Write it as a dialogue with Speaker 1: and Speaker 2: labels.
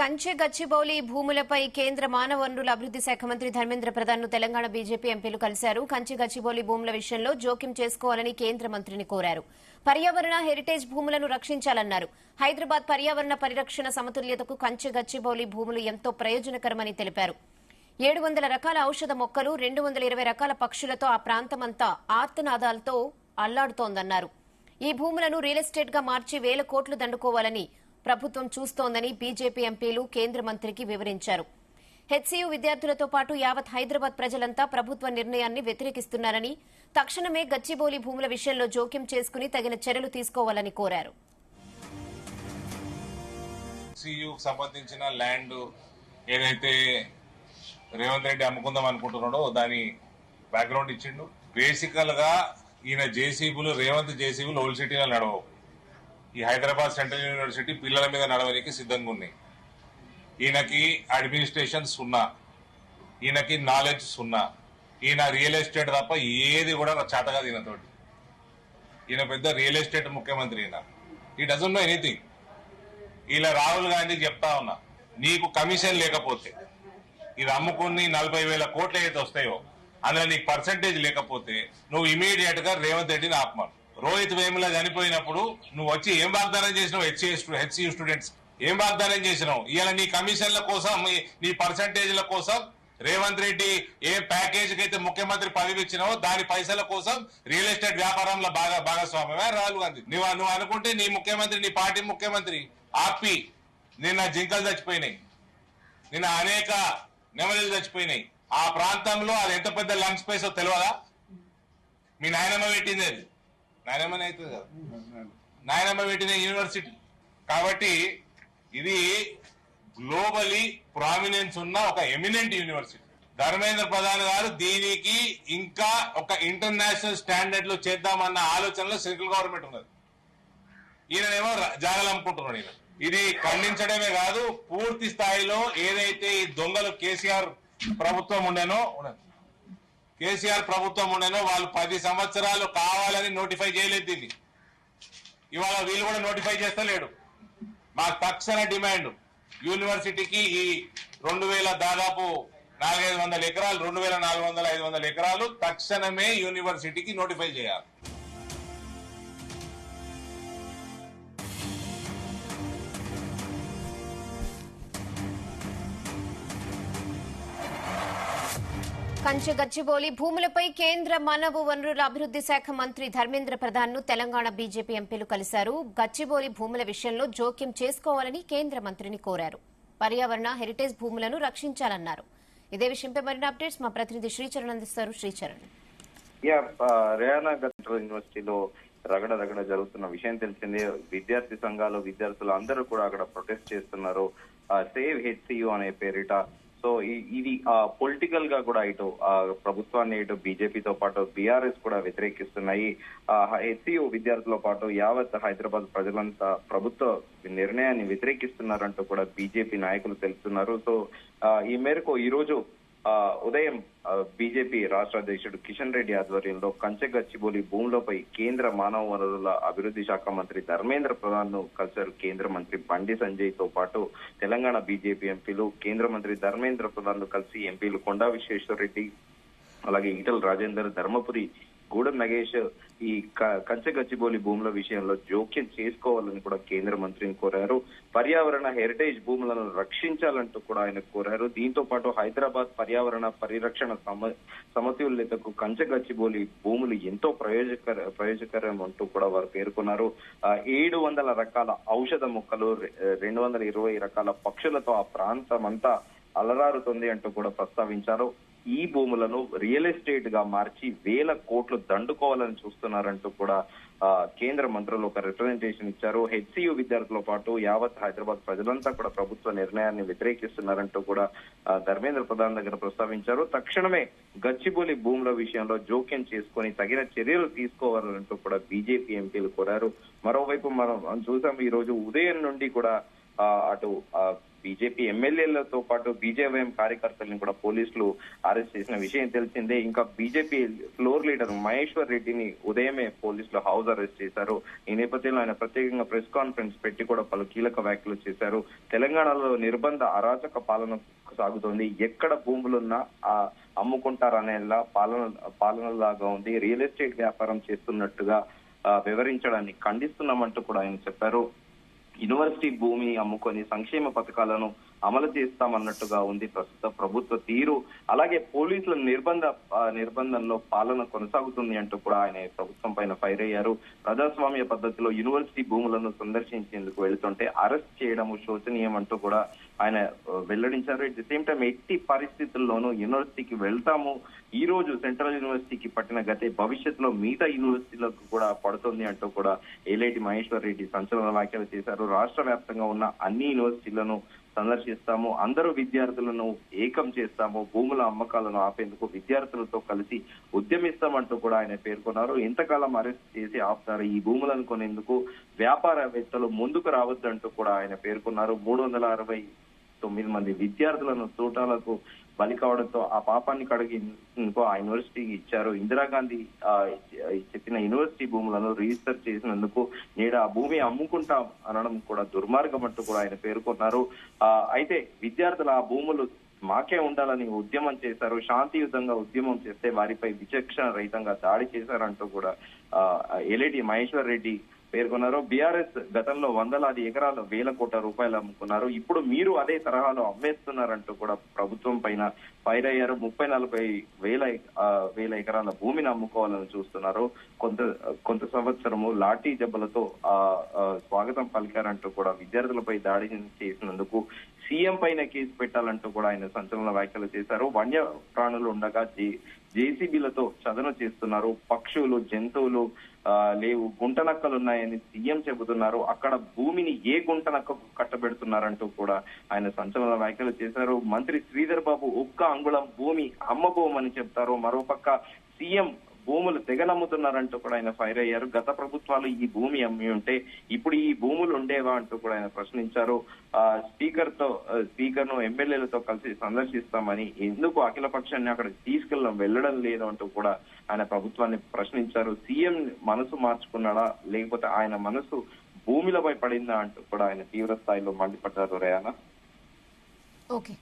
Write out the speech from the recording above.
Speaker 1: కంచె గచ్చిబౌలి భూములపై కేంద్ర మానవ వనరుల అభివృద్ది శాఖ మంత్రి ధర్మేంద్ర ప్రధాన్ ను తెలంగాణ బీజేపీ ఎంపీలు కలిశారు. కంచె గచ్చిబౌలి భూముల విషయంలో జోక్యం చేసుకోవాలని కేంద్ర మంత్రిని కోరారు. పర్యావరణ హెరిటేజ్ భూములను రక్షించాలన్నారు. హైదరాబాద్ పర్యావరణ పరిరక్షణ సమతుల్యతకు కంచె గచ్చిబౌలి భూములు ఎంతో ప్రయోజనకరమని తెలిపారు. 700 రకాల ఔషధ మొక్కలు, 220 రకాల పక్షులతో ఆ ప్రాంతమంతా ఆర్తనాదాలతో అల్లాడుతోందన్నారు. ఈ భూములను రియల్ ఎస్టేట్ గా మార్చి వేల కోట్లు దండుకోవాలని ప్రభుత్వం చూస్తోందని బీజేపీ ఎంపీలు కేంద్ర మంత్రికి వివరించారు. హెచ్సీయూ విద్యార్థులతో పాటు యావత్ హైదరాబాద్ ప్రజలంతా ప్రభుత్వ నిర్ణయాన్ని వ్యతిరేకిస్తున్నారని, తక్షణమే గచ్చిబౌలి భూముల విషయంలో జోక్యం చేసుకుని తగిన చర్యలు తీసుకోవాలని కోరారు.
Speaker 2: హెచ్సీయూకి సంబంధించిన ల్యాండ్ ఏదైతే రేవంత్ రెడ్డి అమ్ముకుందాం అనుకుంటున్నాడో దాని బ్యాక్గ్రౌండ్ ఇచ్చిండు. బేసికల్ గా ఈయన జేసీబీలు, రేవంత్ జేసీబీలు ఓల్డ్ సిటీలో నడవవు. ఈ హైదరాబాద్ సెంట్రల్ యూనివర్సిటీ పిల్లల మీద నడవడానికి సిద్ధంగా ఉన్నాయి. ఈయనకి అడ్మినిస్ట్రేషన్ సున్నా, ఈయనకి నాలెడ్జ్ సున్నా. ఈయన రియల్ ఎస్టేట్ తప్ప ఏది కూడా చేతగా ఈయనతోటి. ఈయన పెద్ద రియల్ ఎస్టేట్ ముఖ్యమంత్రి. ఈ డజంట్ నో ఎనీథింగ్. ఇలా రాహుల్ గాంధీకి చెప్తా ఉన్నా, నీకు కమిషన్ లేకపోతే ఇది అమ్ముకుని 40,000 కోట్లు ఏదైతే వస్తాయో అందులో నీకు పర్సంటేజ్ లేకపోతే నువ్వు ఇమీడియట్ గా రేవంత్ రెడ్డిని ఆపమను. రోహిత్ వేముల చనిపోయినప్పుడు నువ్వు వచ్చి ఏం వాగ్దానం చేసినావు? హెచ్సీయూ స్టూడెంట్స్ ఏం వాగ్దానం చేసినావు? ఇవాళ నీ కమిషన్ల కోసం, నీ పర్సంటేజ్ల కోసం రేవంత్ రెడ్డి ఏ ప్యాకేజ్ కి అయితే ముఖ్యమంత్రి పదవి ఇచ్చినావో దాని పైసల కోసం రియల్ ఎస్టేట్ వ్యాపారంలో భాగస్వామ్యమే రాహుల్ గాంధీ. నువ్వు అనుకుంటే నీ ముఖ్యమంత్రి, నీ పార్టీ ముఖ్యమంత్రి ఆపి నిన్న జింకలు చచ్చిపోయినాయి, నిన్న అనేక నెమలిలు చచ్చిపోయినాయి. ఆ ప్రాంతంలో అది ఎంత పెద్ద లంగ్ స్పేస్ తెలియదా? మీ నాయనమ్మ పెట్టింది, అది నాయనమ్మనే అవుతుంది కదా, నాయనమ్మ పెట్టిన యూనివర్సిటీ. కాబట్టి ఇది గ్లోబలీ ప్రామినెన్స్ ఉన్న ఒక ఎమినెంట్ యూనివర్సిటీ. ధర్మేంద్ర ప్రధాన్ గారు దీనికి ఇంకా ఒక ఇంటర్నేషనల్ స్టాండర్డ్ లో చేద్దామన్న ఆలోచనలో సెంట్రల్ గవర్నమెంట్ ఉన్నది. ఈయనేమో జాగలు అమ్ముకుంటున్నాడు. ఈయన ఇది ఖండించడమే కాదు, పూర్తి స్థాయిలో ఏదైతే ఈ దొంగలు కేసీఆర్ ప్రభుత్వం ఉండేనో వాళ్ళు 10 సంవత్సరాలు కావాలని నోటిఫై చేయలేదు దీన్ని. ఇవాళ వీళ్ళు కూడా నోటిఫై చేస్తలేడు. మాకు తక్షణ డిమాండ్, యూనివర్సిటీకి ఈ 2000 దాదాపు 400-500 ఎకరాలు, 2400-500 ఎకరాలు తక్షణమే యూనివర్సిటీకి నోటిఫై చేయాలి.
Speaker 1: కంచె గచ్చిబౌలి భూములపై కేంద్ర మానవ వనరుల అభివృద్ది శాఖ మంత్రి ధర్మేంద్ర ప్రధాన్ ను తెలంగాణ బీజేపీ ఎంపీలు కలిశారు. గచ్చిబౌలి భూముల విషయంలో జోక్యం చేసుకోవాలని కేంద్ర మంత్రిని కోరారు. పర్యావరణ హెరిటేజ్ భూములను రక్షించాలన్నారు. ఇదే విషయంపై మరిన్ని అప్డేట్స్ మా ప్రతినిధి శ్రీచరణ్ అందిస్తారు. శ్రీచరణ్.
Speaker 3: రేయానా యూనివర్సిటీలో రగడ జరుగుతున్న విషయం తెలిసిందే. విద్యార్థి సంఘాలు, విద్యార్థులు అందరూ కూడా అక్కడ ప్రొటెస్ట్ చేస్తున్నారు. సేవ్ హెచ్సీయూ అనే పేరిట. సో ఇది పొలిటికల్ గా కూడా ఇటు ప్రభుత్వాన్ని, ఇటు బీజేపీతో పాటు బీఆర్ఎస్ కూడా వ్యతిరేకిస్తున్నాయి. హెచ్సీయూ విద్యార్థులతో పాటు యావత్ హైదరాబాద్ ప్రజలంతా ప్రభుత్వ నిర్ణయాన్ని వ్యతిరేకిస్తున్నారంటూ కూడా బీజేపీ నాయకులు తెలుస్తున్నారు. సో ఈ మేరకు ఈ రోజు ఉదయం బీజేపీ రాష్ట్ర అధ్యక్షుడు కిషన్ రెడ్డి ఆధ్వర్యంలో కంచె గచ్చిబౌలి భూములపై కేంద్ర మానవ వనరుల అభివృద్ధి శాఖ మంత్రి ధర్మేంద్ర ప్రధాన్ ను కలిశారు. కేంద్ర మంత్రి బండి సంజయ్ తో పాటు తెలంగాణ బీజేపీ ఎంపీలు కేంద్ర మంత్రి ధర్మేంద్ర ప్రధాన్ ను కలిసి ఎంపీలు కొండా విశ్వేశ్వర్ రెడ్డి, అలాగే ఈటల రాజేందర్, ధర్మపురి, గూడెం నగేష్ ఈ కంచె గచ్చిబౌలి భూముల విషయంలో జోక్యం చేసుకోవాలని కూడా కేంద్ర మంత్రిని కోరారు. పర్యావరణ హెరిటేజ్ భూములను రక్షించాలంటూ కూడా ఆయన కోరారు. దీంతో పాటు హైదరాబాద్ పర్యావరణ పరిరక్షణ సమతుల్యతకు కంచె గచ్చిబౌలి భూములు ఎంతో ప్రయోజకరం అంటూ కూడా వారు పేర్కొన్నారు. 700 రకాల ఔషధ మొక్కలు, 220 రకాల పక్షులతో ఆ ప్రాంతం అంతా అలరారుతుంది అంటూ కూడా ప్రస్తావించారు. ఈ భూములను రియల్ ఎస్టేట్ గా మార్చి వేల కోట్లు దండుకోవాలని చూస్తున్నారంటూ కూడా కేంద్ర మంత్రులు ఒక రిప్రజెంటేషన్ ఇచ్చారు. హెచ్సీయూ విద్యార్థులతో పాటు యావత్ హైదరాబాద్ ప్రజలంతా కూడా ప్రభుత్వ నిర్ణయాన్ని వ్యతిరేకిస్తున్నారంటూ కూడా ధర్మేంద్ర ప్రధాన్ దగ్గర ప్రస్తావించారు. తక్షణమే గచ్చిబౌలి భూముల విషయంలో జోక్యం చేసుకుని తగిన చర్యలు తీసుకోవాలంటూ కూడా బీజేపీ ఎంపీలు కోరారు. మరోవైపు మనం చూసాం, ఈ రోజు ఉదయం నుండి కూడా అటు బీజేపీ ఎమ్మెల్యేలతో పాటు బీజేవైఎం కార్యకర్తలను కూడా పోలీసులు అరెస్ట్ చేసిన విషయం తెలిసిందే. ఇంకా బీజేపీ ఫ్లోర్ లీడర్ మహేశ్వర్ రెడ్డిని ఉదయమే పోలీసులు హౌస్ అరెస్ట్ చేశారు. ఈ నేపథ్యంలో ఆయన ప్రత్యేకంగా ప్రెస్ కాన్ఫరెన్స్ పెట్టి కూడా పలు కీలక వ్యాఖ్యలు చేశారు. తెలంగాణలో నిర్బంధ అరాచక పాలన సాగుతోంది. ఎక్కడ భూములున్నా అమ్ముకుంటారనేలా పాలనలాగా ఉంది. రియల్ ఎస్టేట్ వ్యాపారం చేస్తున్నట్టుగా వివరించడాన్ని ఖండిస్తున్నామంటూ కూడా ఆయన చెప్పారు. యూనివర్సిటీ భూమిని అమ్ముకొని సంక్షేమ పథకాలను అమలు చేస్తామన్నట్టుగా ఉంది ప్రస్తుత ప్రభుత్వ తీరు. అలాగే పోలీసుల నిర్బంధంలో పాలన కొనసాగుతుంది అంటూ కూడా ఆయన ప్రభుత్వం పైన ఫైర్ అయ్యారు. ప్రజాస్వామ్య పద్ధతిలో యూనివర్సిటీ భూములను సందర్శించేందుకు వెళుతుంటే అరెస్ట్ చేయడము శోచనీయం అంటూ కూడా ఆయన వెల్లడించారు. ఎట్ ది సేమ్ టైం ఎట్టి పరిస్థితుల్లోనూ యూనివర్సిటీకి వెళ్తాము, ఈ రోజు సెంట్రల్ యూనివర్సిటీకి పట్టిన గతే భవిష్యత్తులో మిగతా యూనివర్సిటీలకు కూడా పడుతుంది అంటూ కూడా ఏలేటి మహేశ్వర్ రెడ్డి సంచలన వ్యాఖ్యలు చేశారు. రాష్ట్ర వ్యాప్తంగా ఉన్న అన్ని యూనివర్సిటీలను సందర్శిస్తాము, అందరూ విద్యార్థులను ఏకం చేస్తాము, భూముల అమ్మకాలను ఆపేందుకు విద్యార్థులతో కలిసి ఉద్యమిస్తామంటూ కూడా ఆయన పేర్కొన్నారు. ఎంతకాలం అరెస్ట్ చేసి ఆపుతారు, ఈ భూములను కొనేందుకు వ్యాపారవేత్తలు ముందుకు రావద్దంటూ కూడా ఆయన పేర్కొన్నారు. 369 మంది విద్యార్థులను తూటాలకు బలి కావడంతో ఆ పాపాన్ని కడిగేందుకు ఆ యూనివర్సిటీకి ఇచ్చారు. ఇందిరాగాంధీ చెప్పిన యూనివర్సిటీ భూములను రిజిస్టర్ చేసినందుకు నేడు ఆ భూమి అమ్ముకుంటాం అనడం కూడా దుర్మార్గం అంటూ కూడా ఆయన పేర్కొన్నారు. అయితే విద్యార్థులు ఆ భూములు మాకే ఉండాలని ఉద్యమం చేశారు. శాంతియుతంగా ఉద్యమం చేస్తే వారిపై విచక్షణ రహితంగా దాడి చేశారంటూ కూడా ఏలేటి మహేశ్వర్ రెడ్డి పేర్కొన్నారు. బీఆర్ఎస్ గతంలో వందలాది ఎకరాలు 1,000 కోట్ల రూపాయలు అమ్ముకున్నారు. ఇప్పుడు మీరు అదే తరహాలో అమ్మేస్తున్నారంటూ కూడా ప్రభుత్వం పైన ఫైర్ అయ్యారు. 30-40 వేల ఎకరాల భూమిని అమ్ముకోవాలని చూస్తున్నారు. కొంత సంవత్సరము లాఠీ దెబ్బలతో స్వాగతం పలికారంటూ కూడా విద్యార్థులపై దాడి చేసినందుకు సీఎం పైన కేసు పెట్టాలంటూ కూడా ఆయన సంచలన వ్యాఖ్యలు చేశారు. వన్య ప్రాణులు ఉండగా జేసీబీలతో చదను చేస్తున్నారు. పక్షులు, జంతువులు లేవు, గుంటనక్కలున్నాయని సీఎం చెబుతున్నారు. అక్కడ భూమిని ఏ గుంటనక్కకు కట్టబెడుతున్నారంటూ కూడా ఆయన సంచలన వ్యాఖ్యలు చేశారు. మంత్రి శ్రీధర్ బాబు ఒక్క అంగుళం భూమి అమ్మబోమని చెప్తారు. మరోపక్క సీఎం భూములు తెగనమ్ముతున్నారంటూ కూడా ఆయన ఫైర్ అయ్యారు. గత ప్రభుత్వాలు ఈ భూమి అమ్మి ఉంటే ఇప్పుడు ఈ భూములు ఉండేవా అంటూ కూడా ఆయన ప్రశ్నించారు. స్పీకర్ ను ఎమ్మెల్యేలతో కలిసి సందర్శిస్తామని ఎందుకు అఖిల పక్షాన్ని అక్కడ వెళ్ళడం లేదు అంటూ కూడా ఆయన ప్రభుత్వాన్ని ప్రశ్నించారు. సీఎం మనసు మార్చుకున్నాడా లేకపోతే ఆయన మనసు భూమిలపై పడిందా అంటూ కూడా ఆయన తీవ్ర స్థాయిలో మండిపడ్డారు. రేయానా.
Speaker 1: ఓకే.